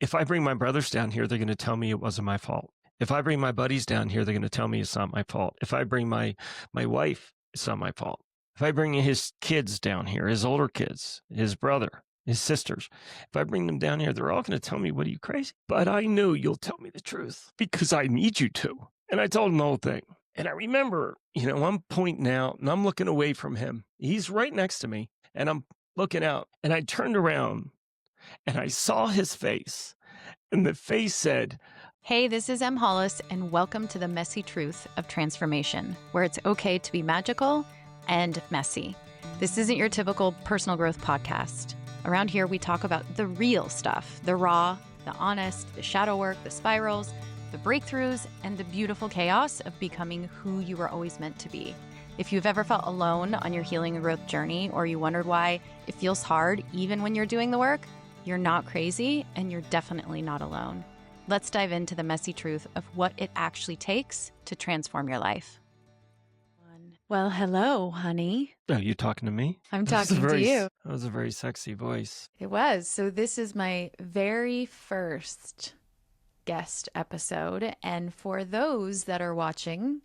If I bring my brothers down here, they're going to tell me it wasn't my fault. If I bring my buddies down here, they're going to tell me it's not my fault. If I bring my wife, it's not my fault. If I bring his kids down here, his older kids, his brother, his sisters, if I bring them down here, they're all going to tell me, what, are you crazy? But I know you'll tell me the truth because I need you to. And I told him the whole thing. And I remember, I'm pointing out and I'm looking away from him. He's right next to me and I'm looking out, and I turned around and I saw his face, and the face said, Hey, this is Em Hollis, and welcome to the messy truth of transformation, where it's okay to be magical and messy. This isn't your typical personal growth podcast. Around here, we talk about the real stuff, the raw, the honest, the shadow work, the spirals, the breakthroughs, and the beautiful chaos of becoming who you were always meant to be. If you've ever felt alone on your healing and growth journey, or you wondered why it feels hard even when you're doing the work, you're not crazy, and you're definitely not alone. Let's dive into the messy truth of what it actually takes to transform your life. Well, hello, honey. "Oh, you talking to me?" I'm talking to you. That was a very sexy voice. It was. So this is my very first guest episode. And for those that are watching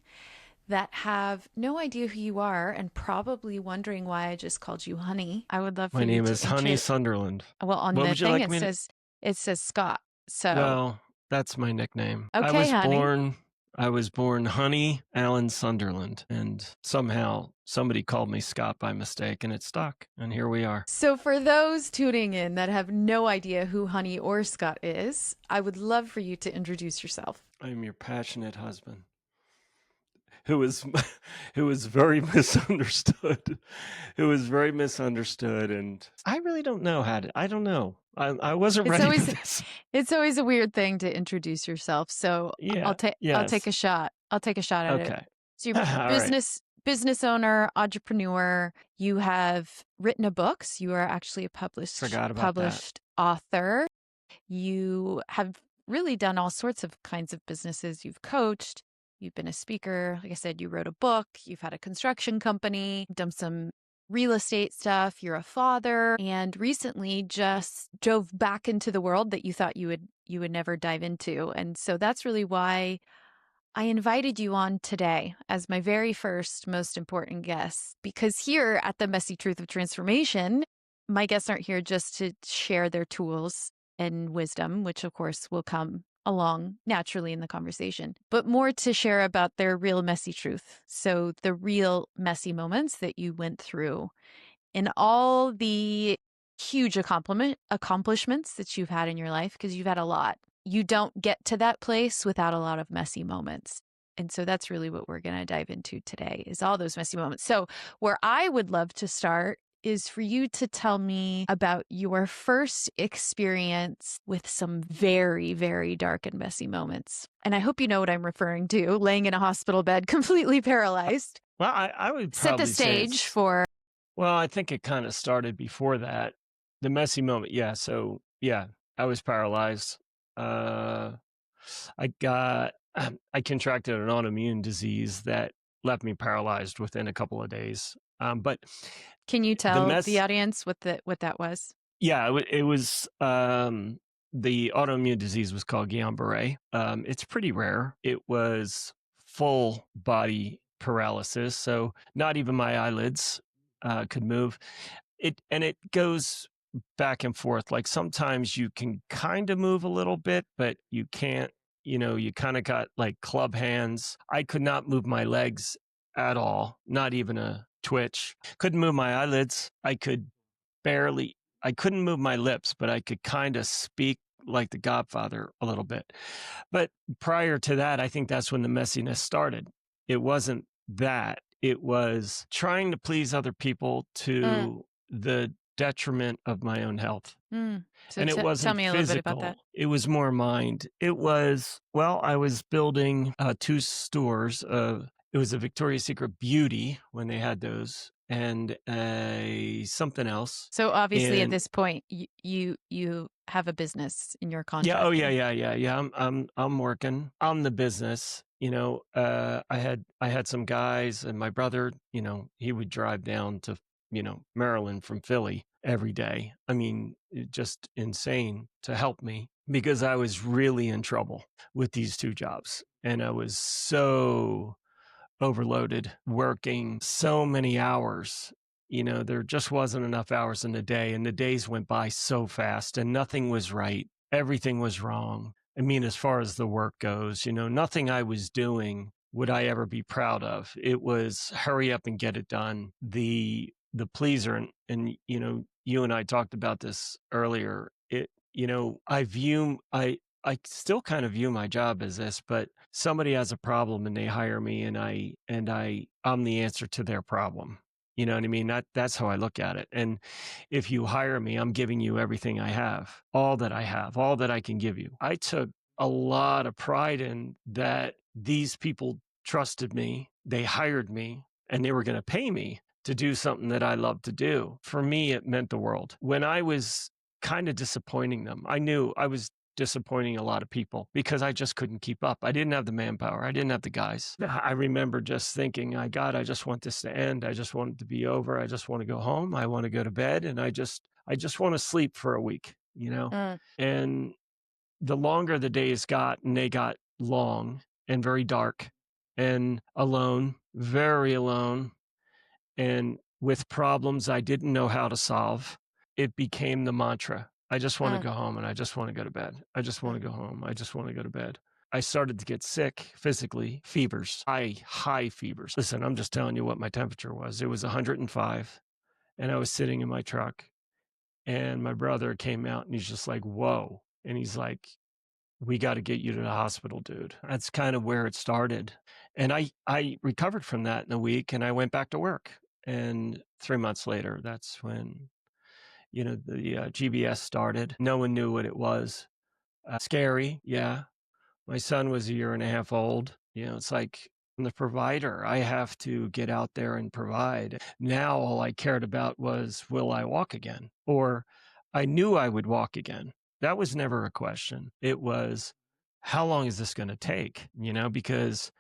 that have no idea who you are and probably wondering why I just called you honey, I would love for My you name to is Honey Sunderland. Well, on What the would you thing like me to- it says Scott. So Well, that's my nickname. Okay, honey. I was born Honey Allen Sunderland, and somehow somebody called me Scott by mistake, and it stuck, and here we are. So for those tuning in that have no idea who Honey or Scott is, I would love for you to introduce yourself. I'm your passionate husband, who was very misunderstood, and I really don't know I don't know. I wasn't ready for this. It's always a weird thing to introduce yourself. So Yeah. I'll take a shot. I'll take a shot at it. Okay. So you're All a business owner, entrepreneur. You have written a book. So you are actually a Forgot about that. published author. You have really done all sorts of kinds of businesses. You've coached. You've been a speaker. Like I said, you wrote a book. You've had a construction company, done some real estate stuff. You're a father, and recently just dove back into the world that you thought you would never dive into. And so that's really why I invited you on today as my very first, most important guest, because here at the Messy Truth of Transformation, my guests aren't here just to share their tools and wisdom, which of course will come along naturally in the conversation, but more to share about their real messy truth. So the real messy moments that you went through and all the huge accomplishments that you've had in your life, because you've had a lot. You don't get to that place without a lot of messy moments. And so that's really what we're going to dive into today, is all those messy moments. So where I would love to start is for you to tell me about your first experience with some very, very dark and messy moments. And I hope you know what I'm referring to, laying in a hospital bed, completely paralyzed. Well, I would Set probably the say stage for... Well, I think it kind of started before that. The messy moment. Yeah. So yeah, I was paralyzed. I contracted an autoimmune disease that left me paralyzed within a couple of days. But Can you tell the audience what that was? Yeah, it was, the autoimmune disease was called Guillain-Barré. It's pretty rare. It was full body paralysis, so not even my eyelids could move. It goes back and forth. Like sometimes you can kind of move a little bit, but you can't. You kind of got like club hands. I could not move my legs at all, not even a twitch. Couldn't move my eyelids. I couldn't move my lips, but I could kind of speak like the Godfather a little bit. But prior to that, I think that's when the messiness started. It wasn't that. It was trying to please other people to the detriment of my own health. So And it wasn't tell me a little bit physical. about that. It was more mind. It was, I was building 2 stores. It was a Victoria's Secret Beauty when they had those, and something else. So obviously at this point, you have a business in your contract. Yeah. Oh yeah. I'm working on the business. I had some guys, and my brother, he would drive down to, Maryland from Philly every day. I mean, just insane to help me. because I was really in trouble with these 2 jobs, and I was so overloaded, working so many hours. There just wasn't enough hours in the day, and the days went by so fast, and nothing was right. Everything was wrong. I mean, as far as the work goes, nothing I was doing would I ever be proud of. It was hurry up and get it done. The pleaser, and you and I talked about this earlier. I still kind of view my job as this, but somebody has a problem and they hire me, and I'm the answer to their problem. You know what I mean? That's how I look at it. And if you hire me, I'm giving you everything I have, all that I can give you. I took a lot of pride in that these people trusted me, they hired me, and they were going to pay me to do something that I love to do. For me, it meant the world. When I was kind of disappointing them, I knew I was disappointing a lot of people because I just couldn't keep up. I didn't have the manpower. I didn't have the guys. I remember just thinking, I just want this to end. I just want it to be over. I just want to go home. I want to go to bed, and I just want to sleep for a week. Mm. And the longer the days got, and they got long and very dark and alone, very alone, and with problems I didn't know how to solve, it became the mantra. I just want to Mm. go home, and I just want to go to bed. I just want Mm. to go home. I just want to go to bed. I started to get sick physically, fevers, high fevers. Listen, I'm just telling you what my temperature was. It was 105, and I was sitting in my truck, and my brother came out, and he's just like, whoa. And he's like, we got to get you to the hospital, dude. That's kind of where it started. And I recovered from that in a week, and I went back to work. And 3 months later, that's when, the GBS started. No one knew what it was. Scary. Yeah. My son was a year and a half old. It's like I'm the provider. I have to get out there and provide. Now, all I cared about was, will I walk again? Or I knew I would walk again. That was never a question. It was, how long is this going to take? Because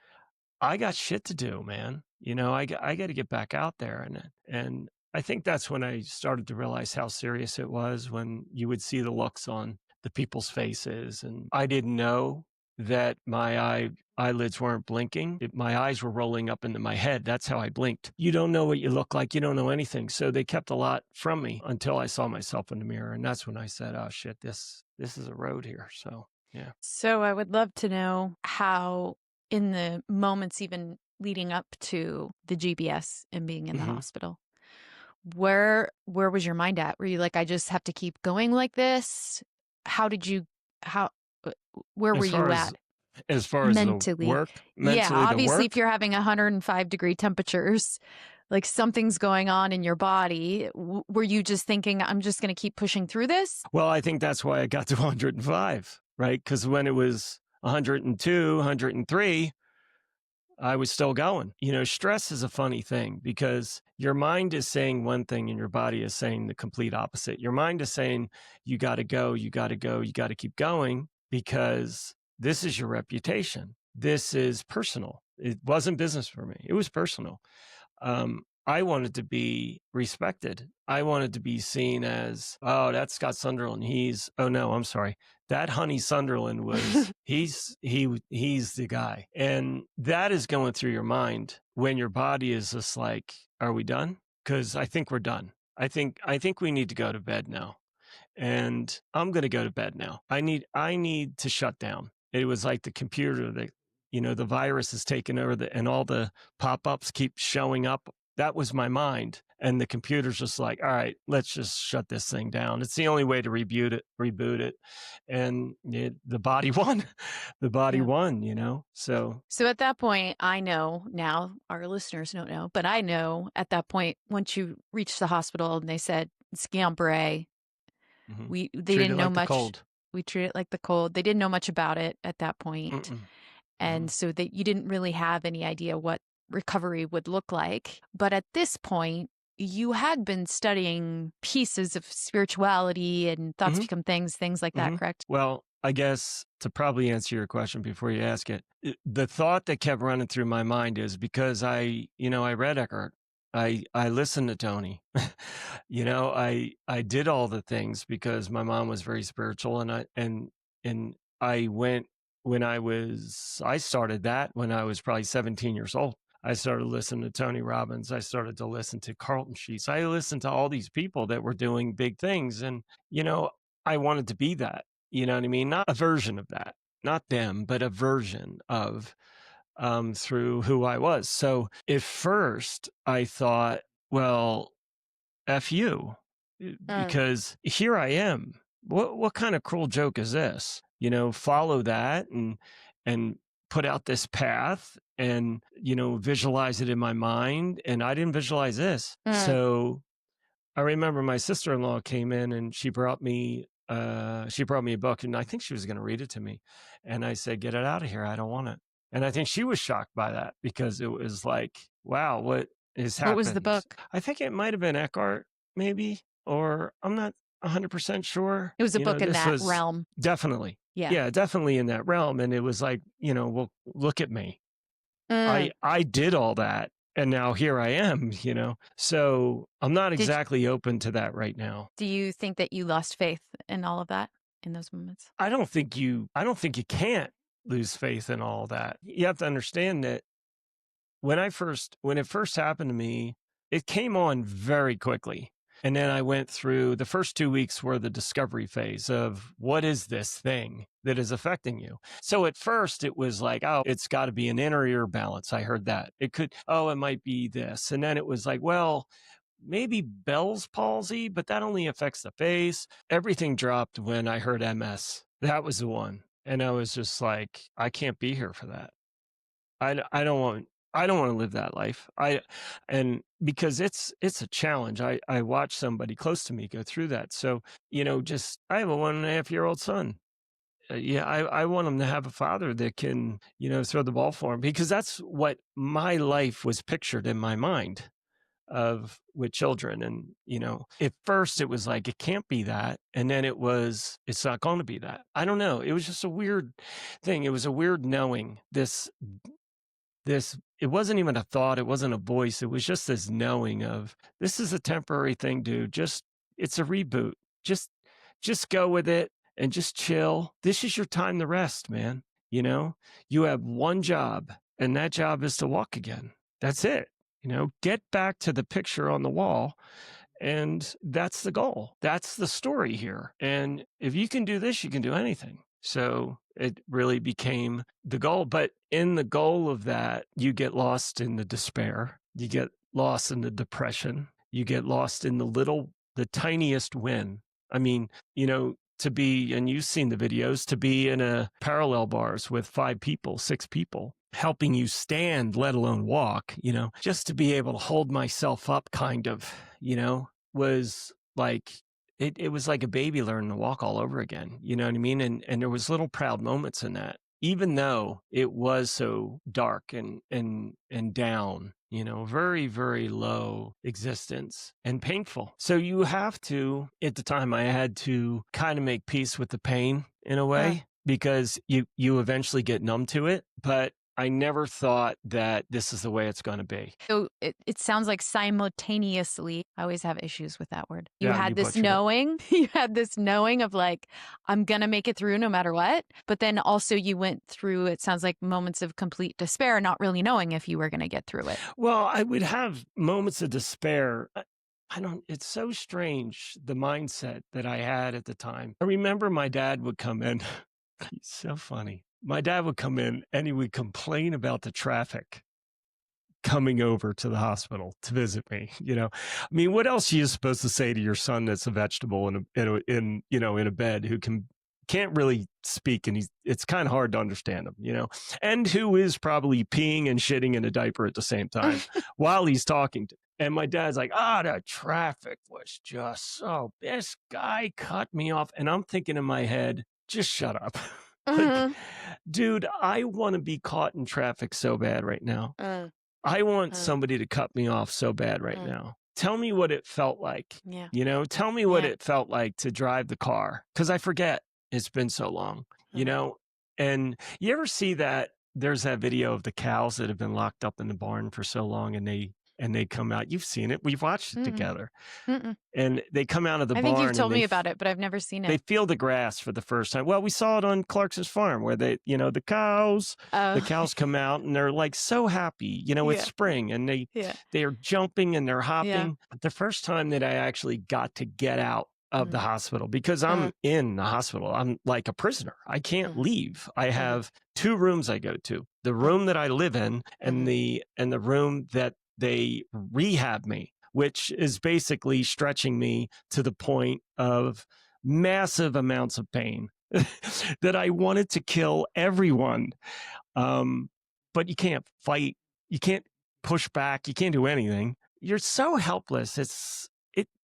I got shit to do, man. I got to get back out there. And I think that's when I started to realize how serious it was, when you would see the looks on the people's faces. And I didn't know that my eyelids weren't blinking. My eyes were rolling up into my head. That's how I blinked. You don't know what you look like. You don't know anything. So they kept a lot from me until I saw myself in the mirror. And that's when I said, oh shit, this is a road here. So yeah. So I would love to know how, in the moments even leading up to the GBS and being in the hmm hospital, where was your mind at? Were you like, I just have to keep going like this? How did you how uh, where were As far you as at as far as the mentally? work, Yeah, mentally the obviously if work. you're having 105-degree temperatures, like something's going on in your body. Were you just thinking, I'm just going to keep pushing through this? Well, I think that's why I got to 105, right? Because when it was 102, 103, I was still going. Stress is a funny thing because your mind is saying one thing and your body is saying the complete opposite. Your mind is saying, you got to go, you got to go, you got to keep going because this is your reputation. This is personal. It wasn't business for me, it was personal. I wanted to be respected. I wanted to be seen as, oh, that's Scott Sunderland. Oh no, I'm sorry. That Honey Sunderland he's the guy. And that is going through your mind when your body is just like, are we done? Because I think we're done. I think we need to go to bed now, and I'm going to go to bed now. I need to shut down. It was like the computer that, the virus has taken over, and all the pop-ups keep showing up. That was my mind. And the computer's just like, all right, let's just shut this thing down. It's the only way to reboot it. And the body won. The body Yeah. won. So, So at that point, I know now, our listeners don't know, but I know at that point, once you reached the hospital and they said it's Guillain-Barré, they treat didn't it know like the much. cold. We treat it like the cold. They didn't know much about it at that point. Mm-mm. And Mhm. so that you didn't really have any idea what recovery would look like. But at this point, you had been studying pieces of spirituality and thoughts Mhm. become things like that, Mhm. correct? Well, I guess to probably answer your question before you ask it, the thought that kept running through my mind is because I read Eckhart. I listened to Tony. I did all the things because my mom was very spiritual, and And I went I started that when I was probably 17 years old. I started listening to Tony Robbins. I started to listen to Carlton Sheets. I listened to all these people that were doing big things. And, I wanted to be that. You know what I mean? Not a version of that, not them, but a version of through who I was. So at first I thought, well, F you, Mm. because here I am. What kind of cruel joke is this? Follow that and put out this path and visualize it in my mind. And I didn't visualize this. Mm. So I remember my sister-in-law came in and she brought me a book, and I think she was going to read it to me. And I said, "Get it out of here. I don't want it." And I think she was shocked by that because it was like, wow, what has What was the happened? book? I think it might have been Eckhart, maybe, or I'm not 100% sure. It was a book in This that was realm. definitely, Yeah. yeah, definitely in that realm. And it was like, well, look at me. Mm. I did all that, and now here I am, So I'm not Did exactly open to that right now. Do you think that you lost faith in all of that in those moments? I don't think you can't lose faith in all that. You have to understand that when it first happened to me, it came on very quickly. And then I went through the first 2 weeks were the discovery phase of what is this thing that is affecting you? So at first it was like, oh, it's got to be an inner ear balance. I heard that. It might be this. And then it was like, well, maybe Bell's palsy, but that only affects the face. Everything dropped when I heard MS. That was the one. And I was just like, I can't be here for that. I don't want to live that life. And because it's a challenge. I watched somebody close to me go through that. So, just I have a 1.5-year-old son. Yeah, I want him to have a father that can, throw the ball for him because that's what my life was pictured in my mind of with children. And, at first it was like, it can't be that. And then it's not going to be that. I don't know. It was just a weird thing. It was a weird knowing this it wasn't even a thought, it wasn't a voice, it was just this knowing of this is a temporary thing, dude. It's a reboot. Just go with it and just chill. This is your time to rest, man. You have one job, and that job is to walk again. That's it. Get back to the picture on the wall. And that's the goal. That's the story here. And if you can do this, you can do anything. So it really became the goal. But in the goal of that, you get lost in the despair. You get lost in the depression. You get lost in the tiniest win. I mean, and you've seen the videos, to be in a parallel bars with 5 people, 6 people, helping you stand, let alone walk, just to be able to hold myself up kind of, was like, it was like a baby learning to walk all over again. You know what I mean? And there was little proud moments in that, even though it was so dark and down, very, very low existence and painful. So you have to, at the time I had to kind of make peace with the pain in a Uh, way, because you eventually get numb to it. But I never thought that this is the way it's going to be. so it sounds like simultaneously, I always have issues with that word. You Yeah, had you this butchered it. knowing, you had this knowing of like, I'm going to make it through no matter what. But then also you went through, it sounds like moments of complete despair, not really knowing if you were going to get through it. Well, I would have moments of despair. I don't, it's so strange, the mindset that I had at the time. I remember my dad would come in. He's so funny. My dad would come in and he would complain about the traffic coming over to the hospital to visit me. I mean, what else are you supposed to say to your son that's a vegetable in a bed, who can't really speak, and it's kind of hard to understand him, and who is probably peeing and shitting in a diaper at the same time while he's talking to. And my dad's like, the traffic was just this guy cut me off. And I'm thinking in my head, just shut up. Like, Mhm. dude, I want to be caught in traffic so bad right now. Uh, I want uh, somebody to cut me off so bad right uh, now. Tell me what it felt like. yeah. Tell me what Yeah. it felt like to drive the car. Because I forget. It's been so long, Uh, And you ever see that there's that video of the cows that have been locked up in the barn for so long, and and they come out. You've seen it. We've watched it Mm-mm. together. Mm-mm. And they come out of the I think you've barn and told me about it, but I've never seen they it. feel the grass for the first time. Well, we saw it on Clarkson's farm where the Oh, cows come out and they're like so happy, it's yeah, spring and yeah, they're jumping and they're yeah. hopping. But the first time that I actually got to get out of the Mm. hospital, because I'm Uh, in the hospital, I'm like a prisoner. I can't uh, leave. I uh, have two rooms I go to. The uh, room that I live in and uh, the room that they rehab me, which is basically stretching me to the point of massive amounts of pain that I wanted to kill everyone. Um, but you can't fight, you can't push back, you can't do anything. You're so helpless.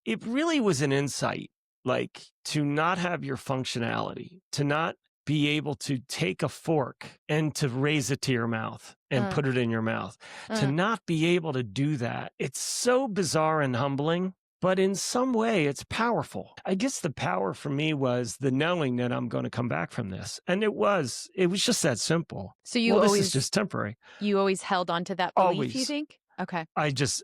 It really was an insight, like to not have your functionality, to not be able to take a fork and to raise it to your mouth and uh, put it in your mouth, to uh. not be able to do that. It's so bizarre and humbling, but in some way it's powerful. I guess the power for me was the knowing that I'm going to come back from this. And it was just that simple. So Well, this is just temporary. you always held on to that belief, you Always. think? Okay. I just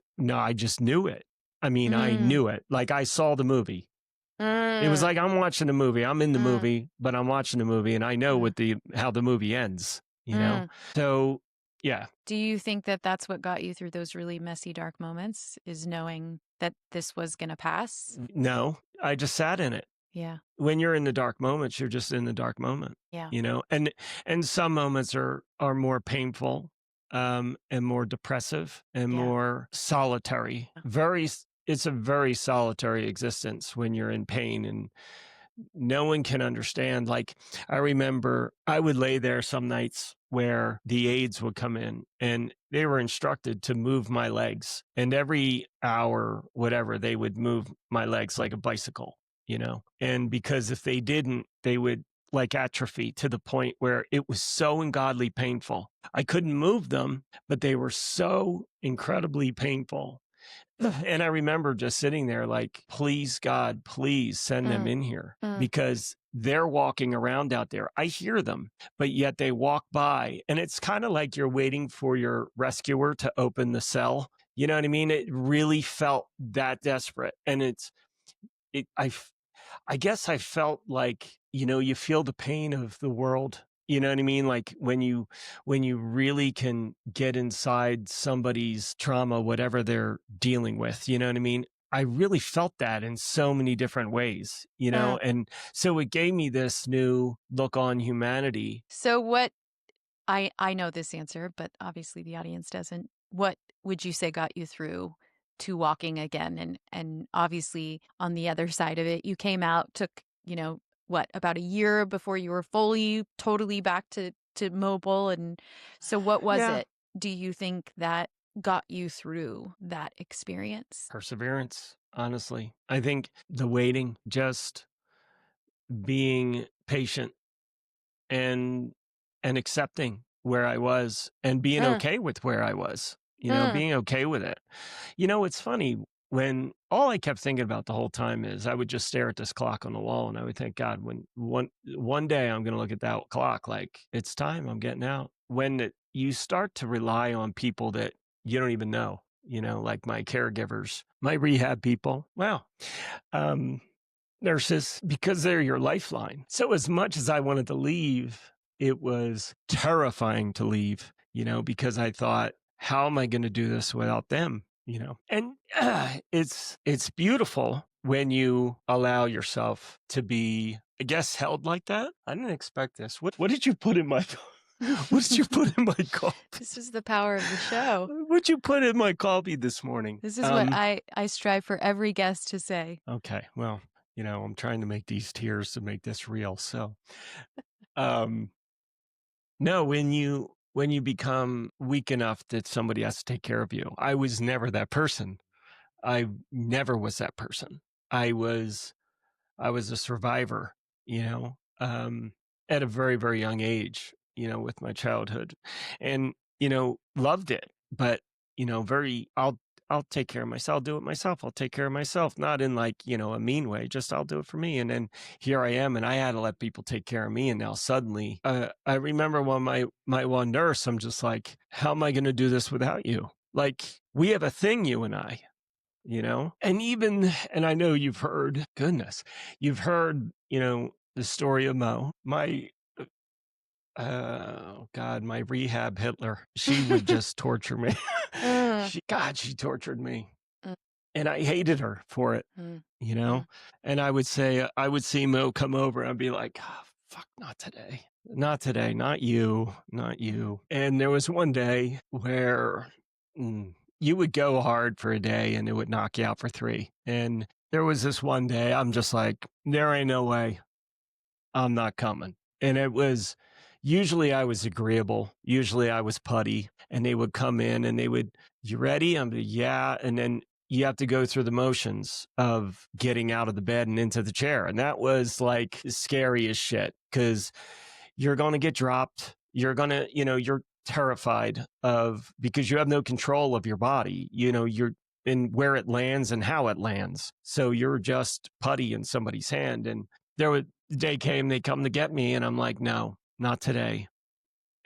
knew it. I mean, I Mm, knew it. Like I saw the movie. It was mm, like I'm watching the movie. I'm in the mm, movie, but I'm watching the movie and I know mm, how the movie ends. mm. So, yeah. Do you think that that's what got you through those really messy, dark moments, is knowing that this was gonna pass? No, I just sat in it. Yeah, When you're in the dark moments, you're just in the dark moment, yeah, and some moments are more painful, and more depressive and yeah, more solitary. It's a very solitary existence when you're in pain and no one can understand. Like, I remember I would lay there some nights where the aides would come in and they were instructed to move my legs. And every hour, whatever, they would move my legs like a bicycle. And because if they didn't, they would like atrophy to the point where it was so ungodly painful. I couldn't move them, but they were so incredibly painful. And I remember just sitting there like, please, God, please send them mm, in here mm, because they're walking around out there. I hear them, but yet they walk by. And it's kind of like you're waiting for your rescuer to open the cell. You know what I mean? It really felt that desperate. And it, I, f- I guess I felt like, you feel the pain of the world. You know what I mean? Like when you really can get inside somebody's trauma, whatever they're dealing with, you know what I mean? I really felt that in so many different ways. mm. And so it gave me this new look on humanity. So what I know this answer, but obviously the audience doesn't. What would you say got you through to walking again? And obviously on the other side of it, you came out, took, what, about a year before you were fully, totally back to mobile. And so what was Yeah. it, do you think, that got you through that experience? Perseverance, honestly. I think the waiting, just being patient and accepting where I was and being Mm, okay with where I was, mm, being okay with it. It's funny when all I kept thinking about the whole time is I would just stare at this clock on the wall and I would think, God, when one day I'm going to look at that clock like it's time, I'm getting out. You start to rely on people that you don't even know, like my caregivers, my rehab people. Wow. Um, Nurses, because they're your lifeline. So as much as I wanted to leave, it was terrifying to leave, because I thought, how am I going to do this without them? And it's beautiful when you allow yourself to be, I guess, held like that. I didn't expect this. What did you put in my what did you put in my coffee? This is the power of the show. What'd you put in my coffee this morning? This is what I strive for every guest to say. Okay, well, I'm trying to make these tears to make this real. So, um, no, when you become weak enough that somebody has to take care of you, I was never that person. I never was that person. I was I was a survivor, you know, um, at a very, very young age, with my childhood and, loved it. But, I'll take care of myself. I'll do it myself. I'll take care of myself. Not in like, a mean way, just I'll do it for me. And then here I am and I had to let people take care of me. And now suddenly, I remember when my one nurse, I'm just like, how am I going to do this without you? Like, we have a thing, you and I, and even, and I know you've heard, goodness, you've heard, the story of Mo, my, oh God, my rehab Hitler. She would just torture me. Uh, she tortured me. mm, And I hated her for it, mm, you know? mm, And I would see Mo come over and I'd be like, oh, fuck, not today. Not today. Not you. Not mm, you. And there was one day where you would go hard for a day and it would knock you out for 3. And there was this one day I'm just like, there ain't no way. I'm not coming. And it was usually I was agreeable. Usually I was putty and they would come in and they would, you ready? I'm like, yeah. And then you have to go through the motions of getting out of the bed and into the chair. And that was like scary as shit because you're going to get dropped. You're going to, you're terrified of because you have no control of your body. You're in where it lands and how it lands. So you're just putty in somebody's hand. And the day came, they come to get me, and I'm like, no, not today.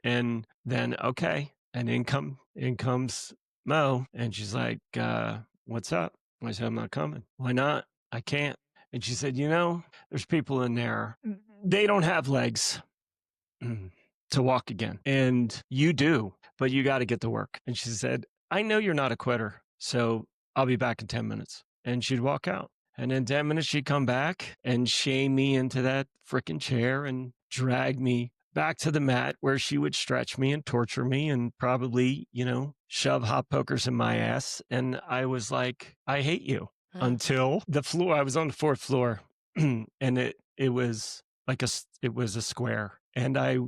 And then, okay. And in comes Mo, and she's like, what's up? I said, I'm not coming. Why not? I can't. And she said, there's people in there. They don't have legs to walk again. And you do, but you got to get to work. And she said, I know you're not a quitter. So I'll be back in 10 minutes. And she'd walk out. And in 10 minutes, she'd come back and shame me into that freaking chair and drag me back to the mat where she would stretch me and torture me and probably, shove hot pokers in my ass. And I was like, I hate you until the floor. I was on the 4th floor and it was it was a square. And I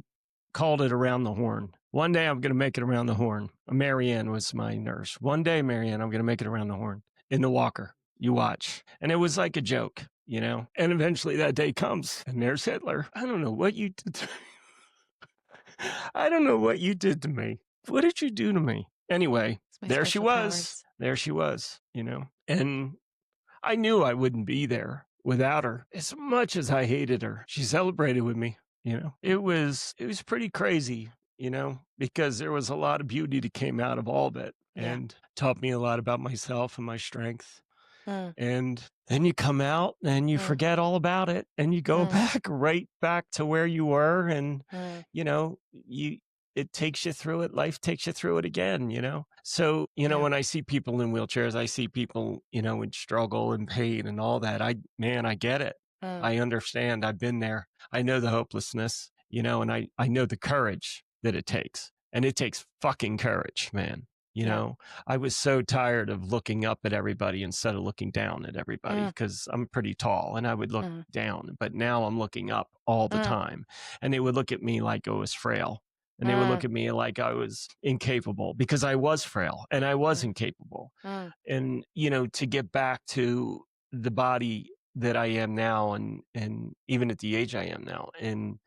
called it around the horn. One day I'm going to make it around the horn. Marianne was my nurse. One day, Marianne, I'm going to make it around the horn in the walker. You watch. And it was like a joke, And eventually that day comes and there's Hitler. I don't know what you did. I don't know what you did to me. What did you do to me? Anyway, it's my there she special was. powers. There she was, And I knew I wouldn't be there without her. As much as I hated her, she celebrated with me. It was pretty crazy, because there was a lot of beauty that came out of all of it Yeah. and taught me a lot about myself and my strength. Mm, And then you come out and you mm, forget all about it and you go mm, right back to where you were. And, mm. you, it takes you through it. Life takes you through it again. So, Yeah. when I see people in wheelchairs, I see people, in struggle and pain and all that. I get it. Mm, I understand. I've been there. I know the hopelessness, and I know the courage that it takes. And it takes fucking courage, man. yeah. I was so tired of looking up at everybody instead of looking down at everybody Mm, because I'm pretty tall and I would look mm, down. But now I'm looking up all the mm, time. And they would look at me like I was frail. And they would mm, look at me like I was incapable because I was frail and I was mm, incapable. mm. And, to get back to the body that I am now and even at the age I am now. And,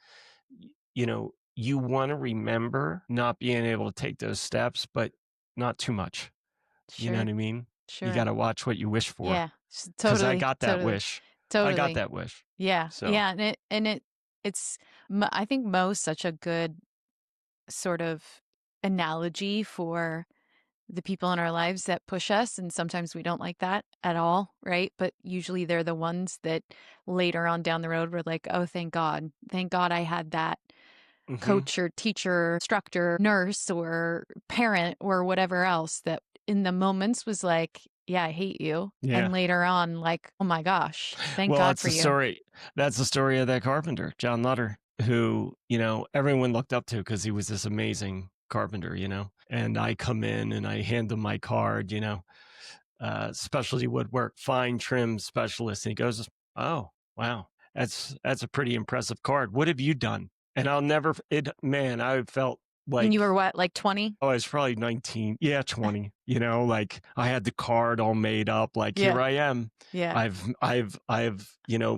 you want to remember not being able to take those steps, but not too much. You know what Sure. I mean? You got Sure. to watch what you wish for Yeah. because I Totally. got that Totally. wish. I got Totally. that wish. Yeah. So, Yeah. It's, I think Mo's such a good sort of analogy for the people in our lives that push us. And sometimes we don't like that at all. Right. But usually they're the ones that later on down the road we're like, oh, thank God. Thank God I had that mhm. coach or teacher, instructor, nurse, or parent, or whatever else that in the moments was like, yeah, I hate you. And Yeah. later on, like, oh my gosh, thank Well, God that's for the you. story. That's the story of that carpenter, John Nutter, who, everyone looked up to because he was this amazing carpenter, And I come in and I hand him my card, specialty woodwork, fine trim specialist. And he goes, oh, wow, that's a pretty impressive card. What have you done? And I'll never, man, I felt And you like, were what, like 20? oh, I was probably 19. Yeah, 20. Like I had the card all made up. Like here Yeah. I am. Yeah. I've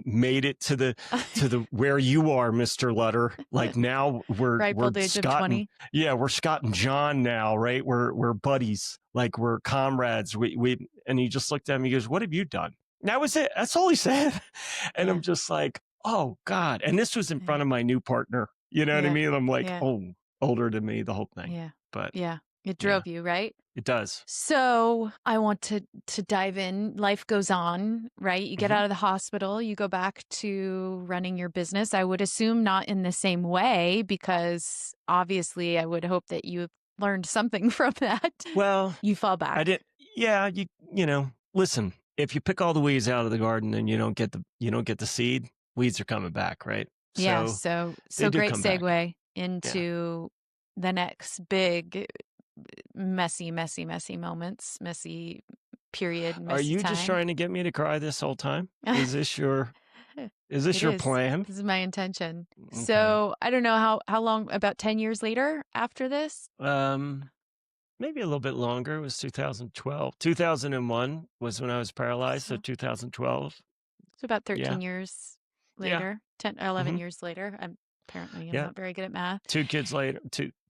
made it to the where you are, Mr. Lutter. Like now Ripe we're old age of Scott and 20. yeah, we're Scott and John now, right? We're buddies. Like we're comrades. We and he just looked at me. He goes, "What have you done?" And that was it. That's all he said. And Yeah. I'm just like, oh God. And this was in Yeah. front of my new partner. You know what I Yeah. mean? I'm like, Yeah. oh, older than me, the whole thing. Yeah. But Yeah. It Yeah, drove you, right? it does. So I want to dive in. Life goes on, right? You get Hmm. out of the hospital, you go back to running your business. I would assume not in the same way because obviously I would hope that you learned something from that. Well, You fall I back. did. Yeah, listen. If you pick all the weeds out of the garden and you don't get the seed, weeds are coming back, right? Yeah, So they so do great come back. segue Yeah. into the next big messy, messy, messy moments, messy period, Are messy you just time. trying to get me to cry this whole time? Is this It your is. plan? This is my intention. Okay. So I don't know how long, about 10 years later after this? Um, Maybe a little bit longer. It was 2012. 2001 was when I was paralyzed. So So 2012. it's about Yeah. 13 years Yeah. later, 10 or 11 Hmm. years later. I'm Yeah. not very good at math. 2 kids later.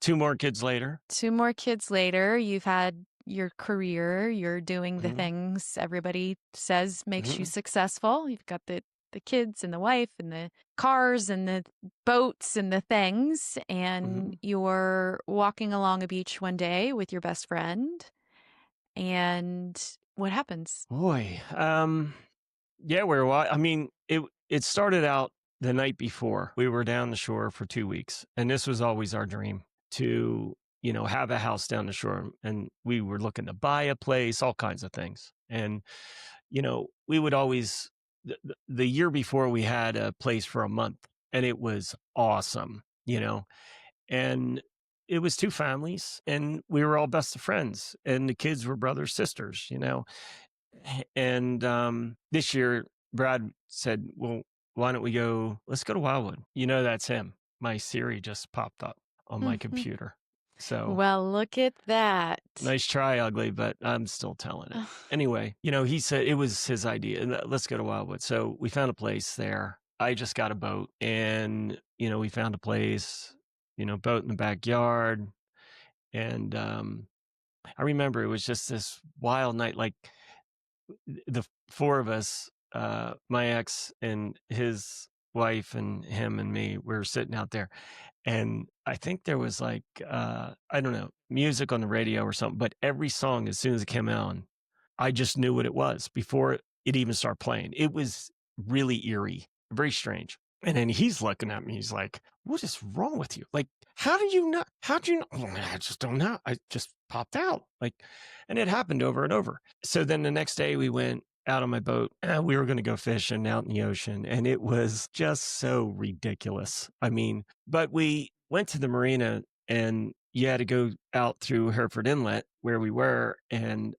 Two more kids later. Two more kids later, you've had your career, you're doing the Hmm. things everybody says makes you Hmm. successful. You've got the kids and the wife and the cars and the boats and the things, and Hmm. you're walking along a beach one day with your best friend, and what happens? Boy. Yeah, I mean, it started out the night before. We were down the shore for 2 weeks, and this was always our dream to, have a house down the shore. And we were looking to buy a place, all kinds of things. And, we would always, the year before, we had a place for a month, and it was awesome. And it was two families, and we were all best of friends, and the kids were brothers, sisters. And this year, Brad said, "Well, why don't we go? Let's go to Wildwood." That's him. My Siri just popped up on my Mhm. computer. So Well, look at that. nice try, ugly, but I'm still telling it. Anyway, he said it was his idea. And let's go to Wildwood. So we found a place there. I just got a boat, and we found a place. Boat in the backyard, and I remember it was just this wild night. Like the four of us, my ex and his wife and him and me, we were sitting out there. And I think there was like, I don't know, music on the radio or something, but every song, as soon as it came on, I just knew what it was before it even started playing. It was really eerie, very strange. And then he's looking at me. He's like, "What is wrong with you? Like, how did you not? How did you not?" "Oh, man, I just don't know. I just popped out." And it happened over and over. So then the next day we went out on my boat. We were going to go fishing out in the ocean, and it was just so ridiculous. I mean, but we went to the marina, and you had to go out through Hereford Inlet where we were. And,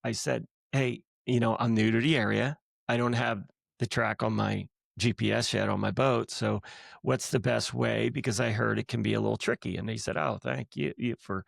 I said, "Hey, I'm new to the area. I don't have the track on my GPS yet on my boat. So what's the best way? Because I heard it can be a little tricky." And they said, "Oh, thank you for,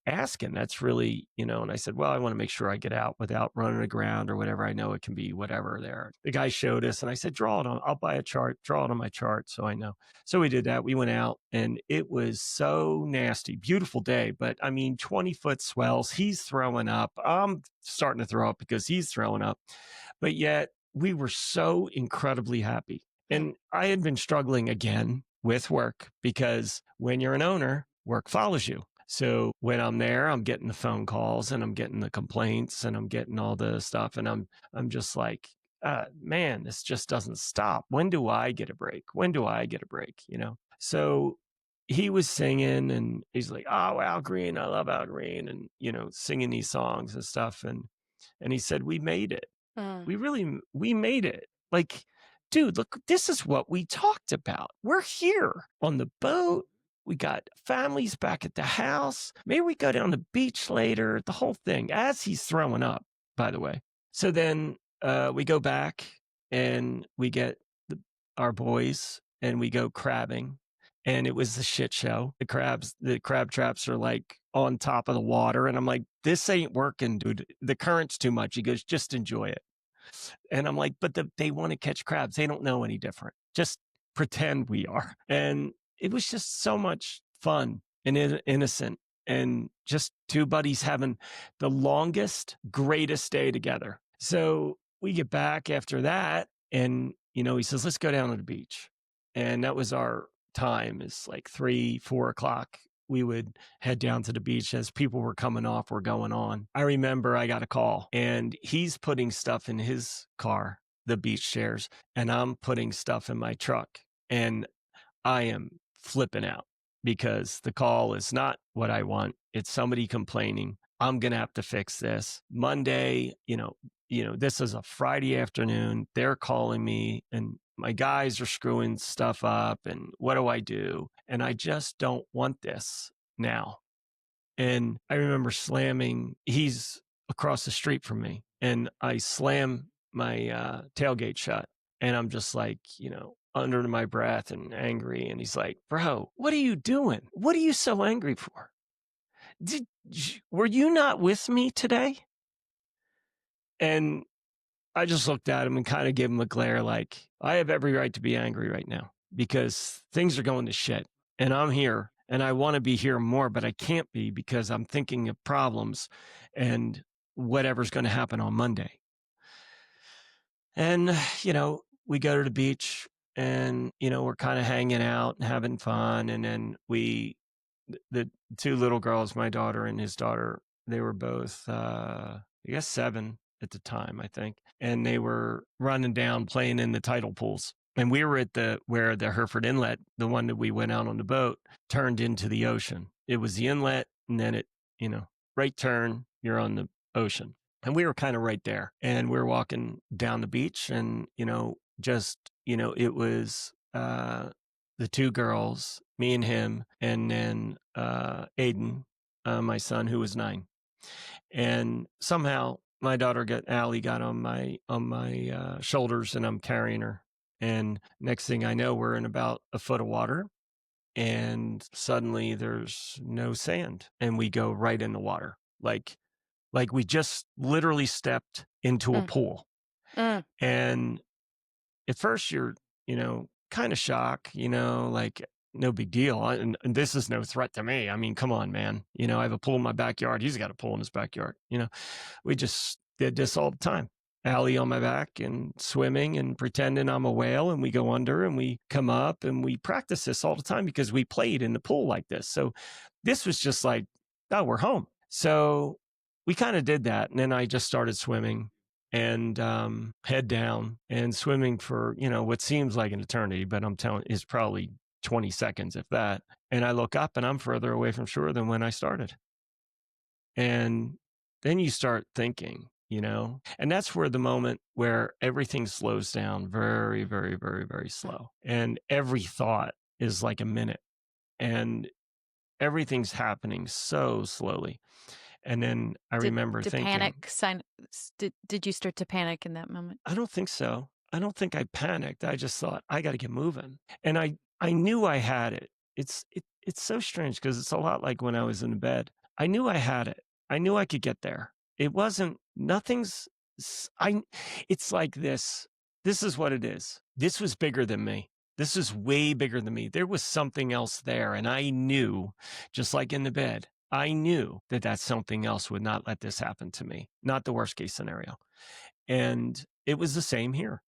asking. That's really, and I said, "Well, I want to make sure I get out without running aground or whatever. I know it can be whatever there." The guy showed us, and I said, I'll buy a chart, draw it on my chart so I know." So we did that. We went out, and it was so nasty. Beautiful day, but I mean, 20-foot swells. He's throwing up. I'm starting to throw up because he's throwing up. But yet we were so incredibly happy. Yeah. And I had been struggling again with work because when you're an owner, work follows you. So when I'm there, I'm getting the phone calls and I'm getting the complaints and I'm getting all the stuff. And I'm just like, man, this just doesn't stop. When do I get a break? When do I get a break? So he was singing and he's like, "Oh, Al Green, I love Al Green," and singing these songs and stuff. And he said, "We made it. Uh, We made it. Like, dude, look, this is what we talked about. We're here on the boat. We got families back at the house. Maybe we go down the beach later, the whole thing," as he's throwing up, by the way. So then we go back and we get our boys and we go crabbing. And it was a shit show. The crab traps are like on top of the water. And I'm like, "This ain't working, dude. The current's too much." He goes, "Just enjoy it." And I'm like, "But they want to catch crabs. They don't know any different. Just pretend we are." And it was just so much fun and innocent, and just two buddies having the longest, greatest day together. So we get back after that, and he says, "Let's go down to the beach." And that was our time, is like 3, 4 o'clock. we would head down to the beach as people were coming off or going on. I remember I got a call and he's putting stuff in his car, the beach chairs, and I'm putting stuff in my truck. And I am flipping out because the call is not what I want. It's somebody complaining. I'm going to have to fix this. Monday, this is a Friday afternoon. They're calling me and my guys are screwing stuff up. And what do I do? And I just don't want this now. And I remember he's across the street from me, and I slam my tailgate shut. And I'm just like, under my breath and angry. And he's like, bro, what are you doing? What are you so angry for? Were you not with me today? And I just looked at him and kind of gave him a glare like, I have every right to be angry right now because things are going to shit. And I'm here and I want to be here more, but I can't be because I'm thinking of problems and whatever's going to happen on Monday. And, we go to the beach and, we're kind of hanging out and having fun. And then the two little girls, my daughter and his daughter, they were both, I guess 7 at the time, I think. And they were running down, playing in the tidal pools. And we were at where the Hereford Inlet, the one that we went out on the boat, turned into the ocean. It was the inlet, and then right turn, you're on the ocean. And we were kind of right there. And we were walking down the beach, and, it was the two girls, me and him, and then Aiden, my son, who was 9. And somehow my daughter Allie got on my shoulders, and I'm carrying her. And next thing I know, we're in about a foot of water, and suddenly there's no sand, and we go right in the water, like we just literally stepped into a Mm. pool. Mm. And at first you're, kind of shocked, like no big deal. And this is no threat to me. I mean, come on, man. I have a pool in my backyard. He's got a pool in his backyard. We just did this all the time. Allie on my back and swimming and pretending I'm a whale, and we go under and we come up, and we practice this all the time because we played in the pool like this. So this was just like, oh, we're home. So we kind of did that. And then I just started swimming and head down and swimming for, what seems like an eternity, but I'm telling is probably 20 seconds, if that. And I look up and I'm further away from shore than when I started. And then you start thinking, and that's where the moment where everything slows down very, very, very, very slow. And every thought is like a minute, and everything's happening so slowly. And then I remember Did thinking, panic sign? Did you start to panic in that moment? I don't think so. I don't think I panicked. I just thought I got to get moving. And I knew I had it. It's so strange because it's a lot like when I was in bed. I knew I had it. I knew I could get there. It wasn't nothing's I it's like this. This is what it is. This was bigger than me. This is way bigger than me. There was something else there, and I knew, just like in the bed, I knew that something else would not let this happen to me. Not the worst case scenario. And it was the same here.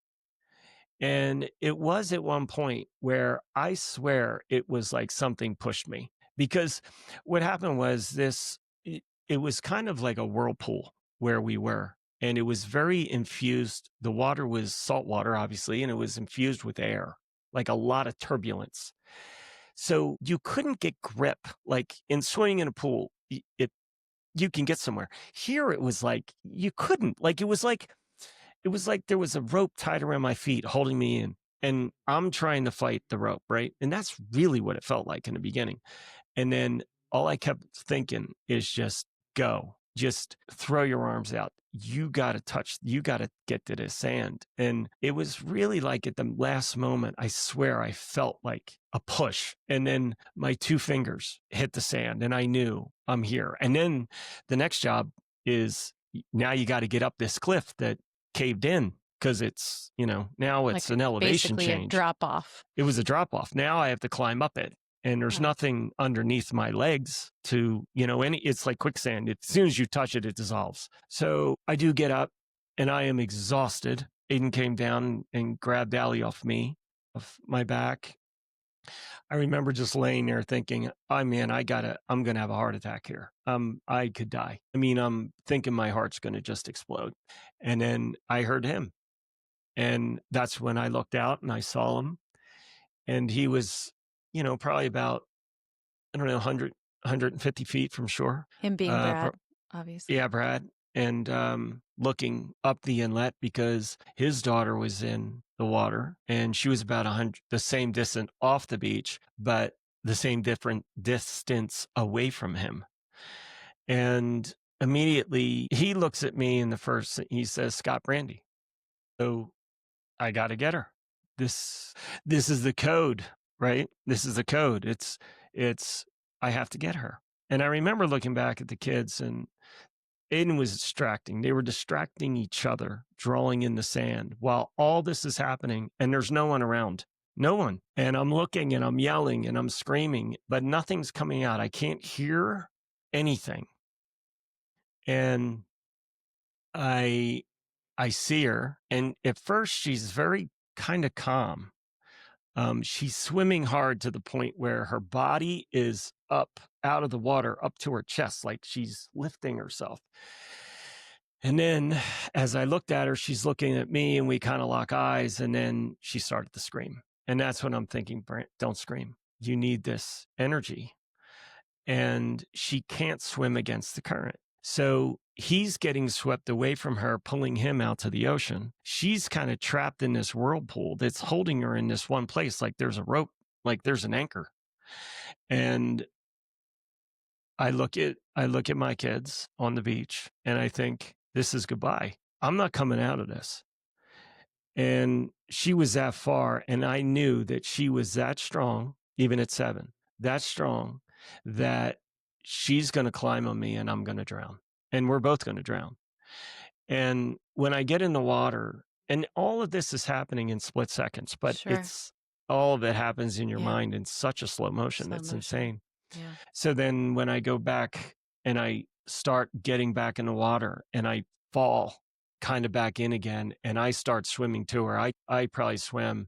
And it was at one point where I swear it was like something pushed me, because what happened was it was kind of like a whirlpool where we were. And it was very infused. The water was salt water, obviously, and it was infused with air, like a lot of turbulence. So you couldn't get grip. Like in swimming in a pool, you can get somewhere. Here it was like you couldn't. Like it was like there was a rope tied around my feet holding me in, and I'm trying to fight the rope, right? And that's really what it felt like in the beginning. And then all I kept thinking is just go, just throw your arms out. You got to get to the sand. And it was really like at the last moment, I swear I felt like a push. And then my 2 fingers hit the sand, and I knew I'm here. And then the next job is now you got to get up this cliff that caved in, because it's, now it's Like an elevation basically change. a drop off. It was a drop off. Now I have to climb up it, and there's nothing underneath my legs to, it's like quicksand. As soon as you touch it, it dissolves. So I do get up, and I am exhausted. Aiden came down and grabbed Allie off my back, I remember just laying there thinking, "Oh, man, I'm gonna have a heart attack here. I could die." I mean, I'm thinking my heart's gonna just explode. And then I heard him, and that's when I looked out and I saw him, and he was, probably about, I don't know, 150 feet from shore. Him being Uh, pro Brad, obviously. Yeah, Brad, and, looking up the inlet because his daughter was in the water, and she was about 100 the same distance off the beach, but the same different distance away from him. And immediately, he looks at me, and he says, "Scott Brandy." So, I gotta get her. This this is the code, right? This is the code. It's I have to get her. And I remember looking back at the kids, and Aiden was distracting. They were distracting each other, drawing in the sand while all this is happening, and there's no one around. No one. And I'm looking and I'm yelling and I'm screaming, but nothing's coming out. I can't hear anything. And I I see her, and at first she's very kind of calm. She's swimming hard to the point where her body is up out of the water, up to her chest, like she's lifting herself. And then as I looked at her, she's looking at me and we kind of lock eyes. And then she started to scream. And that's when I'm thinking, Brent, don't scream. You need this energy. And she can't swim against the current. So he's getting swept away from her, pulling him out to the ocean. She's kind of trapped in this whirlpool that's holding her in this one place, like there's a rope, like there's an anchor. And I look at my kids on the beach and I think, this is goodbye. I'm not coming out of this. And she was that far, and I knew that she was that strong, even at 7, that strong that she's going to climb on me and I'm going to drown. And we're both going to drown. And when I get in the water, and all of this is happening in split seconds, but Sure. all of it happens in your Yeah. mind in such a slow motion. Slow It's motion. insane. Yeah. So then when I go back and I start getting back in the water and I fall kind of back in again and I start swimming to her, I probably swam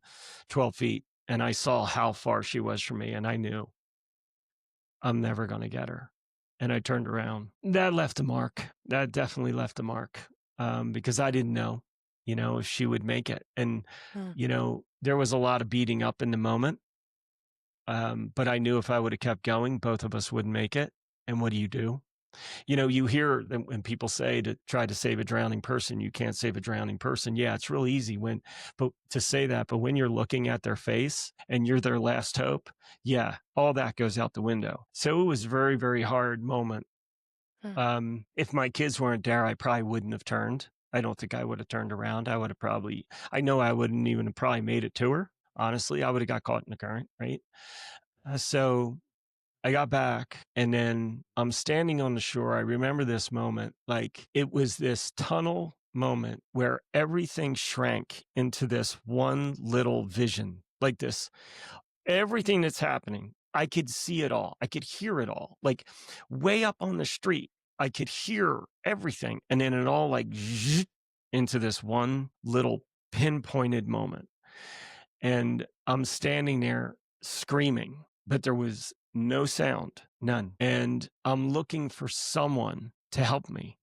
12 feet and I saw how far she was from me and I knew I'm never going to get her. And I turned around. That left a mark. That definitely left a mark, because I didn't know, if she would make it. And, Huh. there was a lot of beating up in the moment. But I knew if I would have kept going, both of us wouldn't make it. And what do you do? You hear that when people say to try to save a drowning person, you can't save a drowning person. Yeah, it's real easy but to say that, but when you're looking at their face and you're their last hope, yeah, all that goes out the window. So it was a very, very hard moment. Huh. If my kids weren't there, I probably wouldn't have turned. I don't think I would have turned around. I know I wouldn't even have probably made it to her. Honestly, I would have got caught in the current, right? So I got back and then I'm standing on the shore. I remember this moment like it was this tunnel moment where everything shrank into this one little vision, like this. Everything that's happening, I could see it all. I could hear it all. Like way up on the street, I could hear everything. And then it all like into this one little pinpointed moment. And I'm standing there screaming, but there was no sound, none. And I'm looking for someone to help me.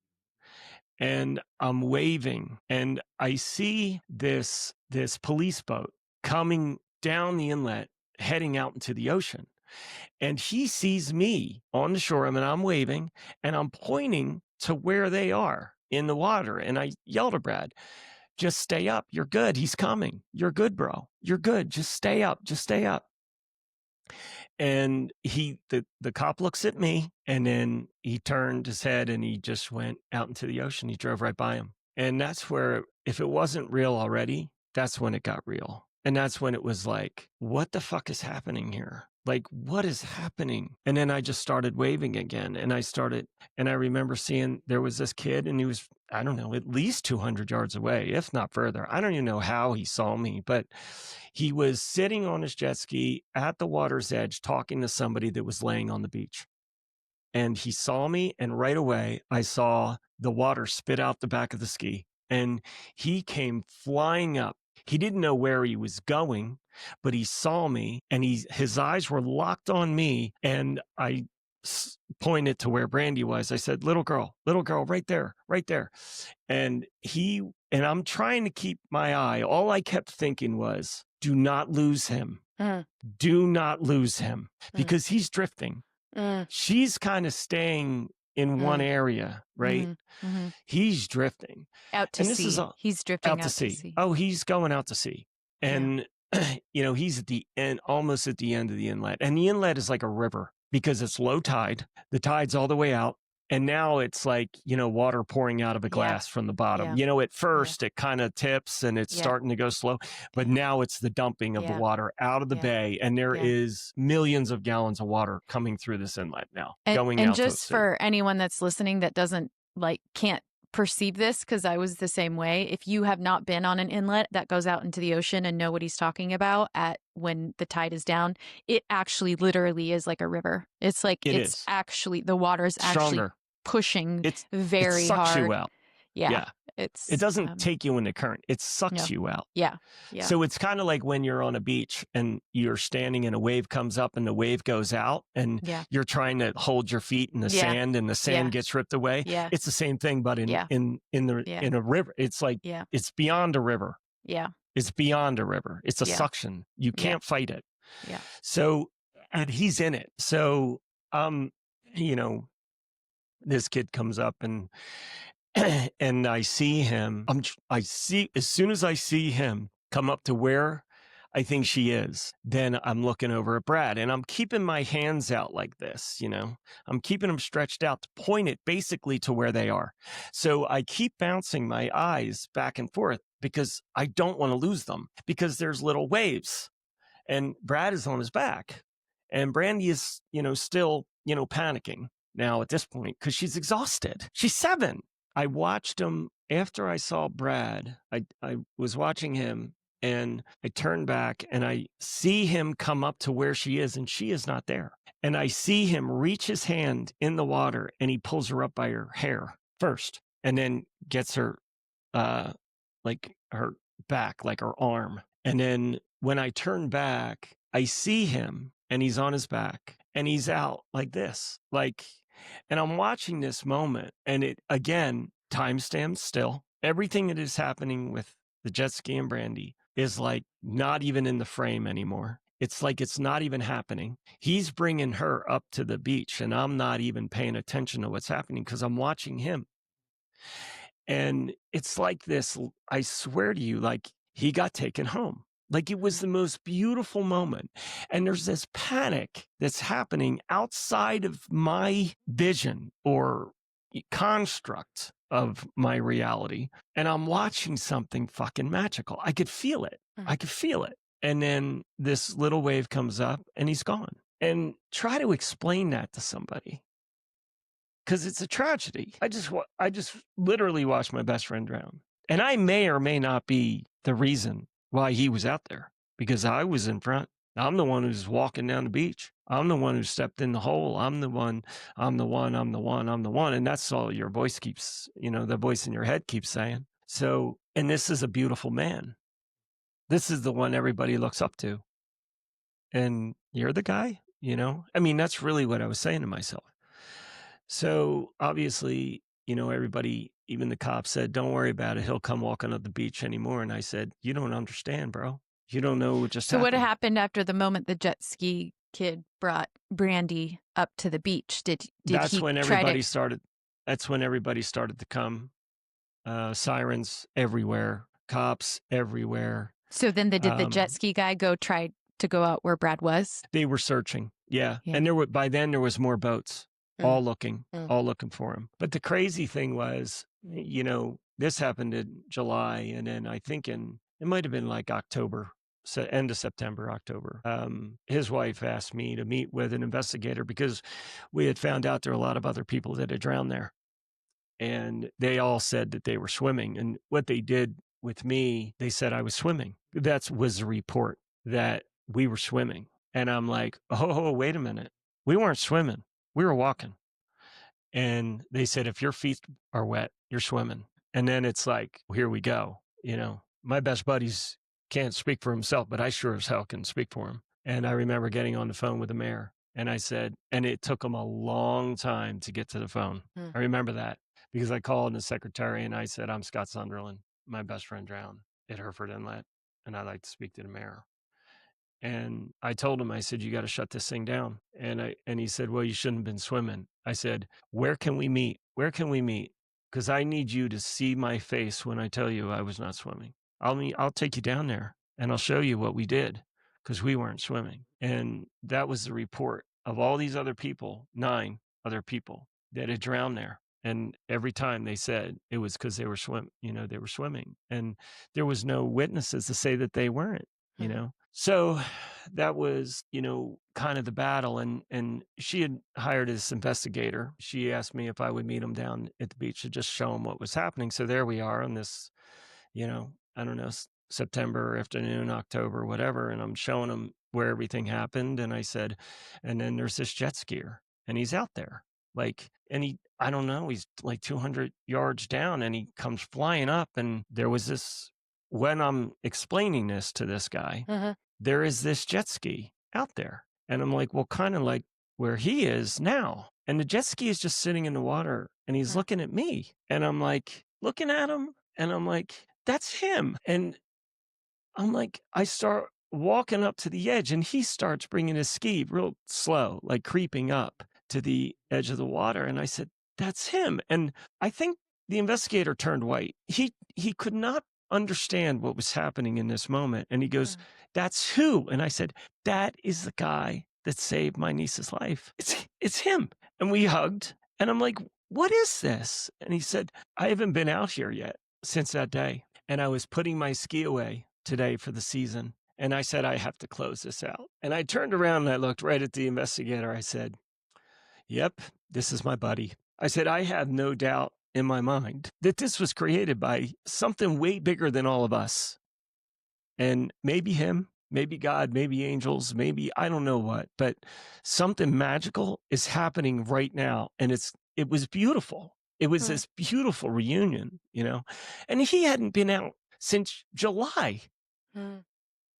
And I'm waving and I see this police boat coming down the inlet, heading out into the ocean. And he sees me on the shore. I mean, I'm waving and I'm pointing to where they are in the water. And I yelled at Brad, just stay up. You're good. He's coming. You're good, bro. You're good. Just stay up. Just stay up. And the cop looks at me and then he turned his head and he just went out into the ocean. He drove right by him. And that's where, if it wasn't real already, that's when it got real. And that's when it was like, what the fuck is happening here? Like, what is happening? And then I just started waving again. And I remember seeing there was this kid and he was, I don't know, at least 200 yards away, if not further. I don't even know how he saw me, but he was sitting on his jet ski at the water's edge talking to somebody that was laying on the beach. And he saw me, and right away, I saw the water spit out the back of the ski. And he came flying up. He didn't know where he was going, but he saw me and his eyes were locked on me. And I pointed to where Brandy was. I said, little girl, right there, right there. And I'm trying to keep my eye. All I kept thinking was, do not lose him. Mm, Do not lose him mm, because he's drifting. mm, She's kind of staying in one mm, area, right? mhm, mhm. He's drifting. Out to And this is sea. He's drifting out to out to sea. sea. Oh, he's going out to sea. Yeah. And, he's at the end, almost at the end of the inlet. And the inlet is like a river because it's low tide. The tide's all the way out. And now it's like, water pouring out of a Yeah. glass from the bottom. Yeah. At first it kind of tips and it's Yeah. starting to go slow, but Yeah. now it's the dumping of the Yeah. water out of the Yeah. bay. And there Yeah. is millions of gallons of water coming through this inlet now, going And out to just sea. for anyone that's listening that doesn't can't perceive this, because I was the same way. If you have not been on an inlet that goes out into the ocean and know what he's talking about when the tide is down, it actually literally is like a river. It's like It it's is. actually the water's actually Stronger. pushing It very sucks hard. you out. Yeah. Yeah. It's It doesn't take you in the current. It no. sucks you out. Yeah. Yeah. So it's kind of like when you're on a beach and you're standing and a wave comes up and the wave goes out and Yeah. you're trying to hold your feet in the Yeah. sand and the sand Yeah. gets ripped away. Yeah. It's the same thing, but Yeah. in Yeah. a river. It's like Yeah. it's beyond a river. Yeah. It's beyond a river. It's a Yeah. suction. You Yeah. can't fight it. Yeah. So, and he's in it. So, you know, this kid comes up and and I see him. I see as soon as I see him come up to where I think she is, then I'm looking over at Brad and I'm keeping my hands out like this, I'm keeping them stretched out to point it basically to where they are. So I keep bouncing my eyes back and forth because I don't want to lose them because there's little waves and Brad is on his back and Brandy is, still, panicking now at this point because she's exhausted. She's 7. I watched him after I saw Brad. I was watching him and I turn back and I see him come up to where she is and she is not there. And I see him reach his hand in the water and he pulls her up by her hair first and then gets her, like her back, like her arm. And then when I turn back, I see him and he's on his back and he's out like this, and I'm watching this moment and it, again, time stands still. Everything that is happening with the jet ski and Brandy is like not even in the frame anymore. It's like it's not even happening. He's bringing her up to the beach and I'm not even paying attention to what's happening because I'm watching him. And it's like this, I swear to you, like he got taken home. Like it was the most beautiful moment. And there's this panic that's happening outside of my vision or construct of my reality. And I'm watching something fucking magical. I could feel it. I could feel it. And then this little wave comes up and he's gone. And try to explain that to somebody. Because it's a tragedy. I just literally watched my best friend drown. And I may or may not be the reason why he was out there because I was in front. I'm the one who's walking down the beach. I'm the one who stepped in the hole. I'm the one. And that's all your voice keeps, the voice in your head keeps saying. So, and this is a beautiful man. This is the one everybody looks up to. And you're the guy, that's really what I was saying to myself. So obviously, everybody, even the cops said, don't worry about it. He'll come walking up the beach anymore. And I said, you don't understand, bro. You don't know what just happened. So what happened after the moment the jet ski kid brought Brandy up to the beach? Did that's he when everybody started. That's when everybody started to come. Sirens everywhere, cops everywhere. So then did the jet ski guy try to go out where Brad was? They were searching. Yeah. And by then there was more boats. All looking for him. But the crazy thing was, this happened in July. And then I think it might have been like October, so end of September, October. His wife asked me to meet with an investigator because we had found out there were a lot of other people that had drowned there. And they all said that they were swimming. And what they did with me, they said I was swimming. That was the report, that we were swimming. And I'm like, oh, wait a minute. We weren't swimming. We were walking. And they said, if your feet are wet, you're swimming. And then it's like, here we go. My best buddy's can't speak for himself, but I sure as hell can speak for him. And I remember getting on the phone with the mayor and I said, and it took him a long time to get to the phone. Mm. I remember that because I called the secretary and I said, I'm Scott Sunderland. My best friend drowned at Hereford Inlet and I'd like to speak to the mayor. And I told him, I said, you got to shut this thing down. And he said, well, you shouldn't have been swimming. I said, where can we meet? Where can we meet? Because I need you to see my face when I tell you I was not swimming. I'll take you down there and I'll show you what we did because we weren't swimming. And that was the report of all these other people, 9 other people that had drowned there. And every time they said it was because they were they were swimming. And there was no witnesses to say that they weren't, you Mm. know. So that was, kind of the battle. And she had hired this investigator. She asked me if I would meet him down at the beach to just show him what was happening. So there we are on this, I don't know, September afternoon, October, whatever. And I'm showing him where everything happened. And I said, and then there's this jet skier and he's out there. I don't know, he's like 200 yards down and he comes flying up. And there was this, when I'm explaining this to this guy, Uh-huh. there is this jet ski out there. And I'm like, well, kind of like where he is now. And the jet ski is just sitting in the water and he's Mm. looking at me. And I'm like, looking at him. And I'm like, that's him. And I'm like, I start walking up to the edge and he starts bringing his ski real slow, like creeping up to the edge of the water. And I said, that's him. And I think the investigator turned white. He could not understand what was happening in this moment. And he goes, Mm. that's who? And I said, that is the guy that saved my niece's life. It's him. And we hugged. And I'm like, what is this? And he said, I haven't been out here yet since that day. And I was putting my ski away today for the season. And I said, I have to close this out. And I turned around and I looked right at the investigator. I said, yep, this is my buddy. I said, I have no doubt in my mind that this was created by something way bigger than all of us. And maybe him, maybe God, maybe angels, maybe I don't know what, but something magical is happening right now. And it was beautiful. It was Mm. this beautiful reunion, and he hadn't been out since July, Mm.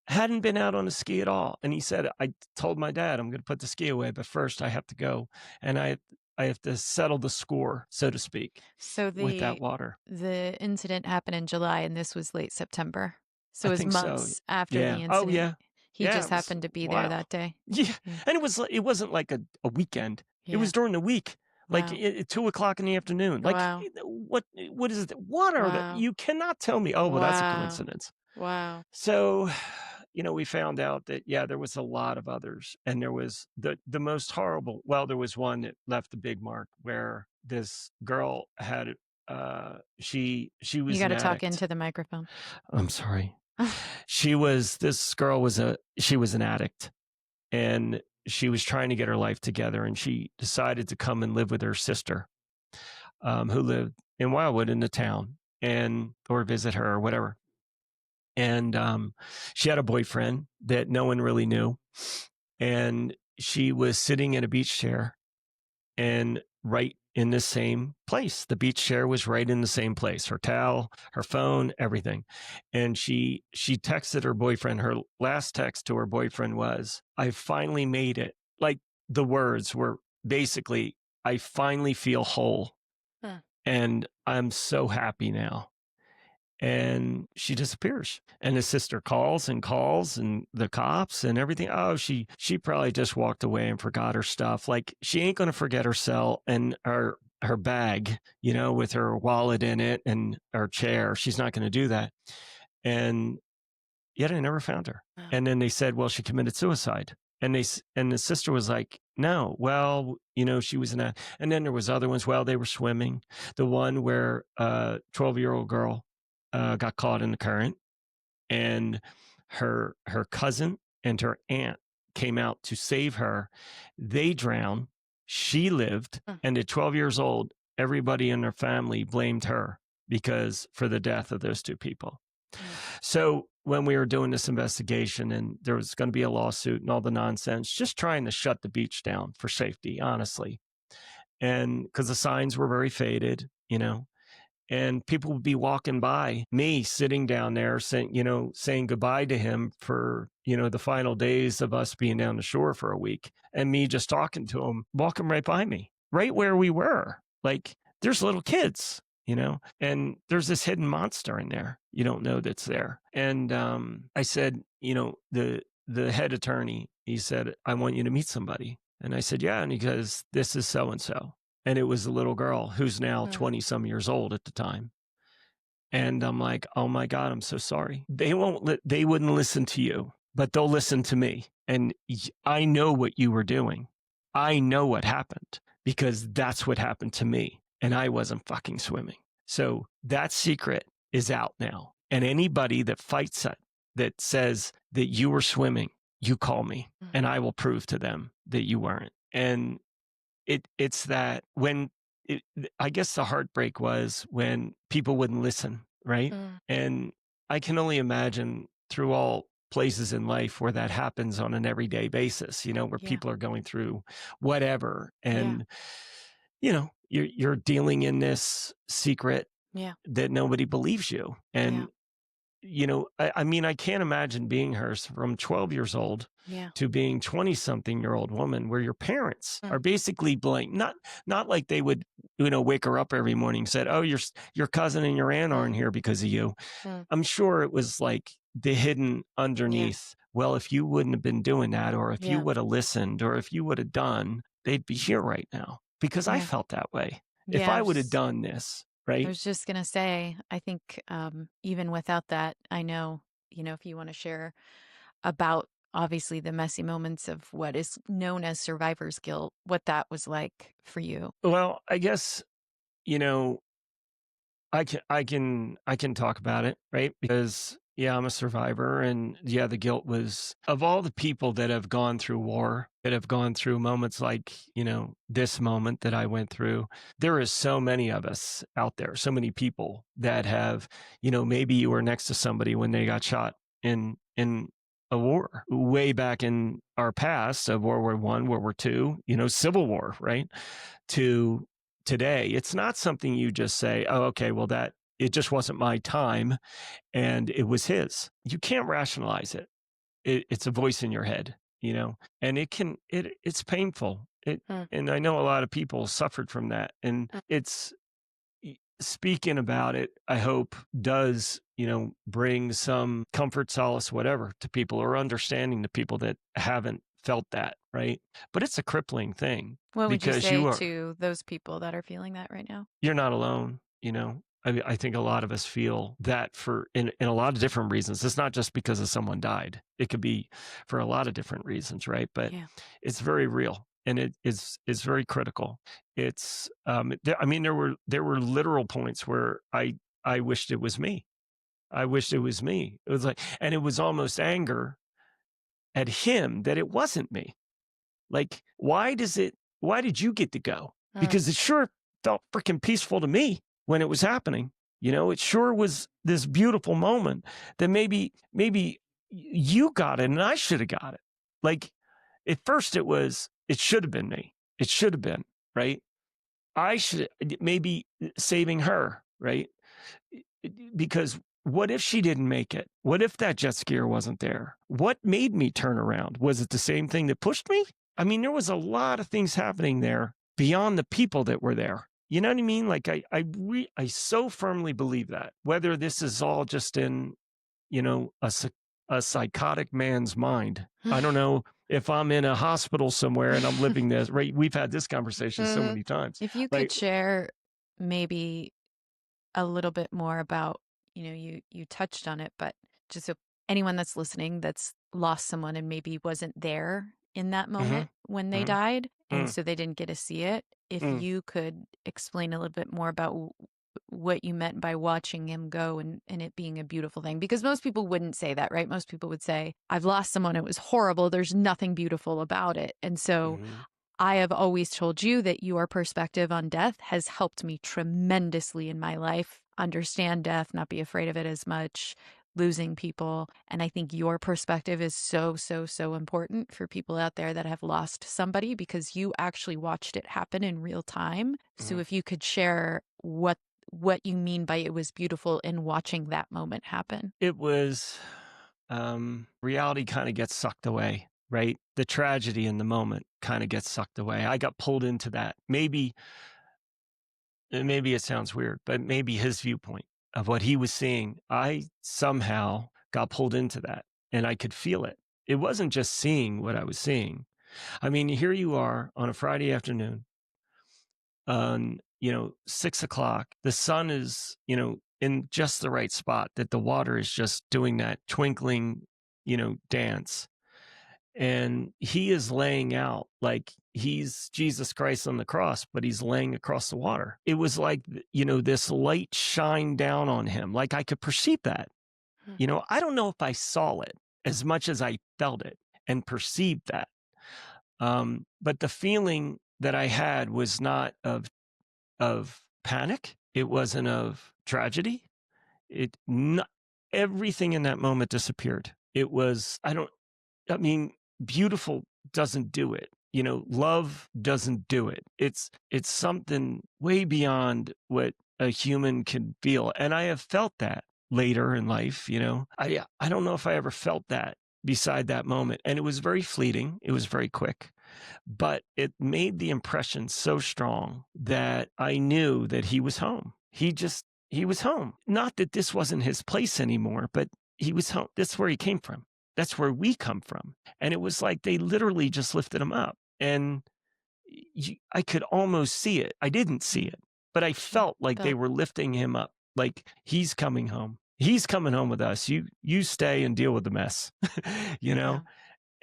hadn't been out on a ski at all. And he said, I told my dad, I'm going to put the ski away, but first I have to go. And I have to settle the score, so to speak, So with that the water. the incident happened in July and this was late September. So I it was think so. months after Yeah. the Oh, incident. yeah. He Yeah. just It was happened to be there wild. that day. Yeah. Yeah. And it wasn't like a weekend. It Yeah. was during the week, like Wow. at 2 o'clock in the afternoon. Like, Wow. what is it? What are the, Wow. you cannot tell me, oh, well, that's a Wow. coincidence. Wow. So, we found out that, yeah, there was a lot of others. And there was the most horrible, well, there was one that left a big mark where this girl had, she You was got an to talk addict. into the microphone. I'm sorry. She was an addict and she was trying to get her life together. And she decided to come and live with her sister, who lived in Wildwood in the town or visit her or whatever. And she had a boyfriend that no one really knew. And she was sitting in a beach chair and right in the same place. The beach chair was right in the same place. Her towel, her phone, everything. And she texted her boyfriend. Her last text to her boyfriend was, I finally made it. Like the words were basically, I finally feel whole. Huh. And I'm so happy now. And she disappears. And his sister calls and the cops and everything. Oh, she probably just walked away and forgot her stuff. Like she ain't going to forget her cell and her bag, with her wallet in it and her chair. She's not going to do that. And yet I never found her. Wow. And then they said, well, she committed suicide. And the sister was like, no, well, she was in a, and then there was other ones. Well, they were swimming. The one where a 12-year-old girl got caught in the current and her cousin and her aunt came out to save her. They drowned. She lived. Huh. And at 12 years old, everybody in her family blamed her for the death of those 2 people. So when we were doing this investigation and there was going to be a lawsuit and all the nonsense, just trying to shut the beach down for safety, honestly. And because the signs were very faded, And people would be walking by me sitting down there saying goodbye to him for, the final days of us being down the shore for a week, and me just talking to him, walking right by me, right where we were. Like, there's little kids, and there's this hidden monster in there. You don't know that's there. And I said, the head attorney, he said, I want you to meet somebody. And I said, yeah. And he goes, this is so and so. And it was a little girl who's now 20 some years old at the time. And I'm like, oh my God, I'm so sorry. They wouldn't listen to you, but they'll listen to me. And I know what you were doing. I know what happened, because that's what happened to me. And I wasn't fucking swimming. So that secret is out now. And anybody that fights it, that says that you were swimming, you call me and I will prove to them that you weren't. And it's that I guess the heartbreak was when people wouldn't listen, right? And I can only imagine through all places in life where that happens on an everyday basis, where people are going through whatever. And, you're dealing in this secret that nobody believes you. And, I mean, I can't imagine being her from 12 years old to being 20-something-year-old woman, where your parents are basically blank. Not like they would, wake her up every morning and said, oh, your cousin and your aunt aren't here because of you. I'm sure it was like the hidden underneath. Well, if you wouldn't have been doing that, or if you would have listened, or if you would have done, they'd be here right now, because I felt that way. If I would have done this, right? I was just going to say, I think even without that, I know, if you want to share about obviously the messy moments of what is known as survivor's guilt, what that was like for you. Well, I guess, I can talk about it, right? Because I'm a survivor, and the guilt was, of all the people that have gone through war, that have gone through moments like, this moment that I went through. There is so many of us out there, so many people that have, maybe you were next to somebody when they got shot in a war way back in our past, of World War I, World War II, Civil War, right? To today. It's not something you just say, oh, okay, well, it just wasn't my time and it was his. You can't rationalize it. It's a voice in your head, and it's painful. And I know a lot of people suffered from that. And it's speaking about it, I hope, does, bring some comfort, solace, whatever, to people, or understanding to people that haven't felt that, right? But it's a crippling thing. What would you Because say to those people that are feeling that right now? You're not alone, I think a lot of us feel that in a lot of different reasons. It's not just because of someone died. It could be for a lot of different reasons, right? But it's very real, and it's very critical. It's there were literal points where I wished it was me. I wished it was me. It was like, and it was almost anger at him that it wasn't me. Like, why did you get to go? Because it sure felt freaking peaceful to me when it was happening. It sure was this beautiful moment that maybe you got it and I should have got it. Like, at first it should have been me. It should have been, right? I should maybe saving her, right? Because what if she didn't make it? What if that jet skier wasn't there? What made me turn around? Was it the same thing that pushed me? I mean, there was a lot of things happening there beyond the people that were there. You know what I mean? Like, I so firmly believe that, whether this is all just in, a psychotic man's mind. I don't know if I'm in a hospital somewhere and I'm living this, right? We've had this conversation so many times. If you could share maybe a little bit more about, you touched on it, but just so anyone that's listening that's lost someone and maybe wasn't there in that moment when they died, and so they didn't get to see it, if you could explain a little bit more about what you meant by watching him go and it being a beautiful thing. Because most people wouldn't say that, right? Most people would say, I've lost someone, it was horrible, there's nothing beautiful about it. And so I have always told you that your perspective on death has helped me tremendously in my life, understand death, not be afraid of it as much, losing people. And I think your perspective is so, so, so important for people out there that have lost somebody, because you actually watched it happen in real time. So if you could share what what you mean by it was beautiful in watching that moment happen. It was, reality kind of gets sucked away, right? The tragedy in the moment kind of gets sucked away. I got pulled into that. Maybe it sounds weird, but maybe his viewpoint of what he was seeing, I somehow got pulled into that and I could feel it. It wasn't just seeing what I was seeing. I mean, here you are on a Friday afternoon on, 6 o'clock. The sun is, in just the right spot that the water is just doing that twinkling, dance. And he is laying out like he's Jesus Christ on the cross, but he's laying across the water. It was like, this light shine down on him. Like I could perceive that. Hmm. I don't know if I saw it as much as I felt it and perceived that. But the feeling that I had was not of panic. It wasn't of tragedy. It not, everything in that moment disappeared. It was, I mean, beautiful doesn't do it. Love doesn't do it. It's something way beyond what a human can feel. And I have felt that later in life, I don't know if I ever felt that beside that moment. And it was very fleeting. It was very quick, but it made the impression so strong that I knew that he was home. He was home. Not that this wasn't his place anymore, but he was home. That's where he came from. That's where we come from. And it was like they literally just lifted him up. And I could almost see it. I didn't see it, but I Yeah. felt like they Felt. were lifting him up. Like he's coming home. He's coming home with us. You stay and deal with the mess, you Yeah. know?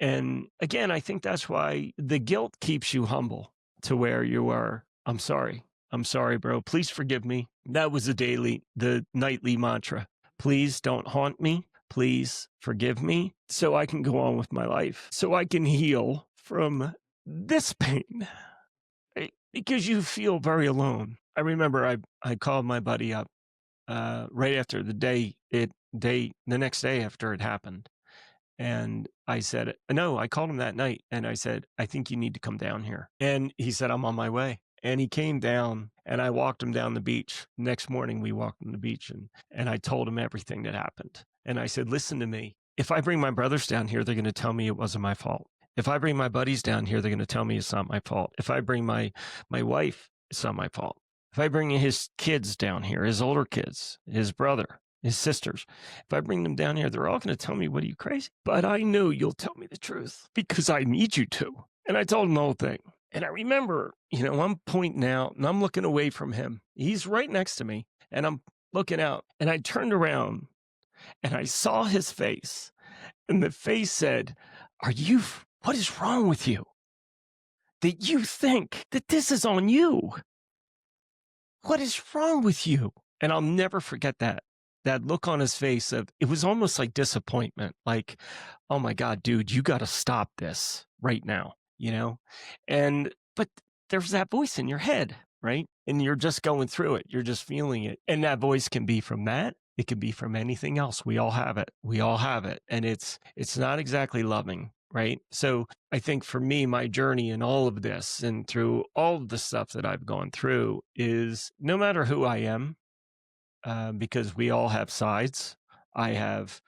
And again, I think that's why the guilt keeps you humble to where you are. I'm sorry. I'm sorry, bro. Please forgive me. That was the nightly mantra. Please don't haunt me. Please forgive me so I can go on with my life, so I can heal from this pain. Because you feel very alone. I remember I called my buddy up right after the next day after it happened. And I said, no, I called him that night and I said, I think you need to come down here. And he said, I'm on my way. And he came down and I walked him down the beach. Next morning, we walked on the beach and I told him everything that happened. And I said, listen to me. If I bring my brothers down here, they're going to tell me it wasn't my fault. If I bring my buddies down here, they're going to tell me it's not my fault. If I bring my wife, it's not my fault. If I bring his kids down here, his older kids, his brother, his sisters, if I bring them down here, they're all going to tell me, what are you, crazy? But I know you'll tell me the truth because I need you to. And I told him the whole thing. And I remember, I'm pointing out and I'm looking away from him. He's right next to me and I'm looking out and I turned around and I saw his face and the face said, what is wrong with you? That you think that this is on you? What is wrong with you? And I'll never forget that look on his face of, it was almost like disappointment. Like, oh my God, dude, you got to stop this right now, but there's that voice in your head, right? And you're just going through it. You're just feeling it. And that voice can be from that. It can be from anything else. We all have it. We all have it. And it's not exactly loving. Right. So I think for me, my journey in all of this and through all of the stuff that I've gone through is no matter who I am, because we all have sides. I have,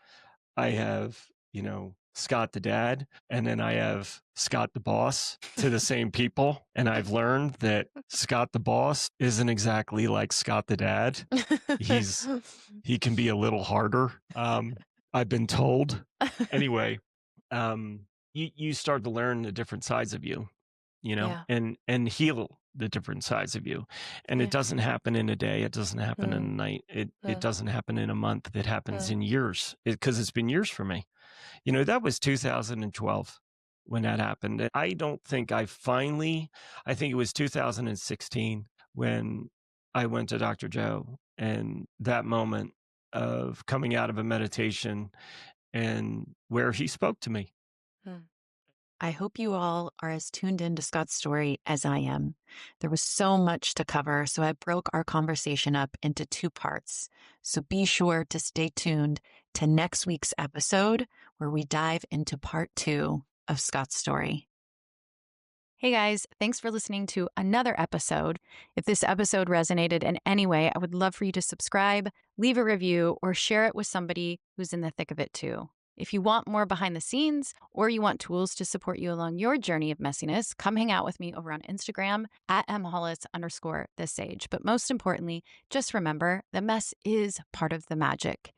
Scott the dad, and then I have Scott the boss to the same people. And I've learned that Scott the boss isn't exactly like Scott the dad. He can be a little harder. I've been told. Anyway, you start to learn the different sides of you, Yeah. and heal the different sides of you. And it Yeah. doesn't happen in a day. It doesn't happen in a night. It doesn't happen in a month. It happens in years because it's been years for me. That was 2012 when that happened. I don't think I think it was 2016 when I went to Dr. Joe and that moment of coming out of a meditation and where he spoke to me. I hope you all are as tuned in to Scott's story as I am. There was so much to cover, so I broke our conversation up into 2 parts. So be sure to stay tuned to next week's episode where we dive into part 2 of Scott's story. Hey guys, thanks for listening to another episode. If this episode resonated in any way, I would love for you to subscribe, leave a review, or share it with somebody who's in the thick of it too. If you want more behind the scenes or you want tools to support you along your journey of messiness, come hang out with me over on Instagram at mhollis_thesage. But most importantly, just remember the mess is part of the magic.